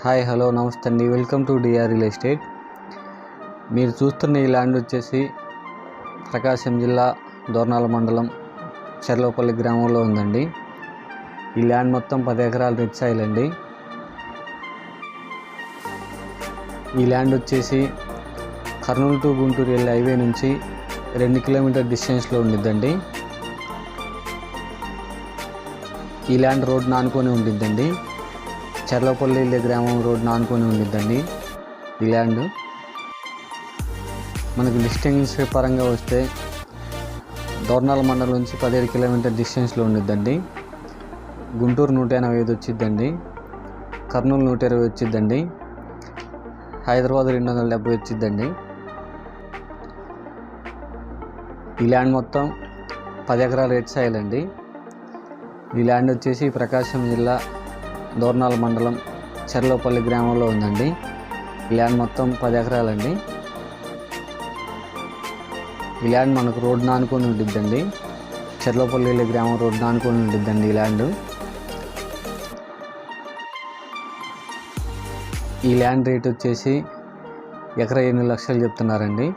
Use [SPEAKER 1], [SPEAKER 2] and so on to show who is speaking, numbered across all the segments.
[SPEAKER 1] Hi hello నమస్తే అండి. Welcome to DR real estate. మీరు చూస్తున్న ఈ ల్యాండ్ వచ్చేసి ప్రకాశం జిల్లా దోర్నాల మండలం చెర్లోపల్లి గ్రామంలో ఉందండి. ఈ ల్యాండ్ మొత్తం 10 ఎకరాల రెడ్ సాయిల్ అండి. ఈ ల్యాండ్ వచ్చేసి కర్నూలు టు గుంటూరు వెళ్ళే హైవే నుంచి 2 కిలోమీటర్ డిస్టెన్స్లో ఉండిద్దండి. ఈ ల్యాండ్ రోడ్ నానుకొని ఉండిద్దండి. చెర్లోపల్లి వెళ్ళే గ్రామం రోడ్ నానుకొని ఉండిద్దండి. ఈ ల్యాండ్ మనకు డిస్టెన్స్ పరంగా వస్తే దోర్నాల మండలం నుంచి 17 కిలోమీటర్ డిస్టెన్స్లో ఉండిద్దండి. గుంటూరు 185 వచ్చిద్దండి. కర్నూలు 120 వచ్చిద్దండి. హైదరాబాద్ 270 వచ్చిద్దండి. ఈ ల్యాండ్ మొత్తం 10 ఎకరాల రెడ్ సాయిల్ అండి. ఈ ల్యాండ్ వచ్చేసి ప్రకాశం జిల్లా దోర్నాల మండలం చెర్లోపల్లి గ్రామంలో ఉందండి. ఈ ల్యాండ్ మొత్తం 10 ఎకరాలండి. ఈ ల్యాండ్ మనకు రోడ్ నానుకొని ఉండిద్దండి. చెర్లోపల్లి వెళ్ళే గ్రామం రోడ్ నానుకొని ఉండిద్దండి. ఈ ల్యాండ్ రేట్ వచ్చేసి ఎకరా 8 లక్షలు చెప్తున్నారండి.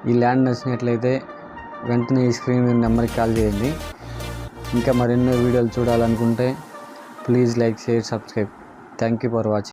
[SPEAKER 1] ఈ ల్యాండ్ నచ్చినట్లయితే వెంటనే ఈ స్క్రీన్ మీద నెంబర్కి కాల్ చేయండి. ఇంకా మరెన్నో వీడియోలు చూడాలనుకుంటే please like, share, subscribe. Thank you for watching.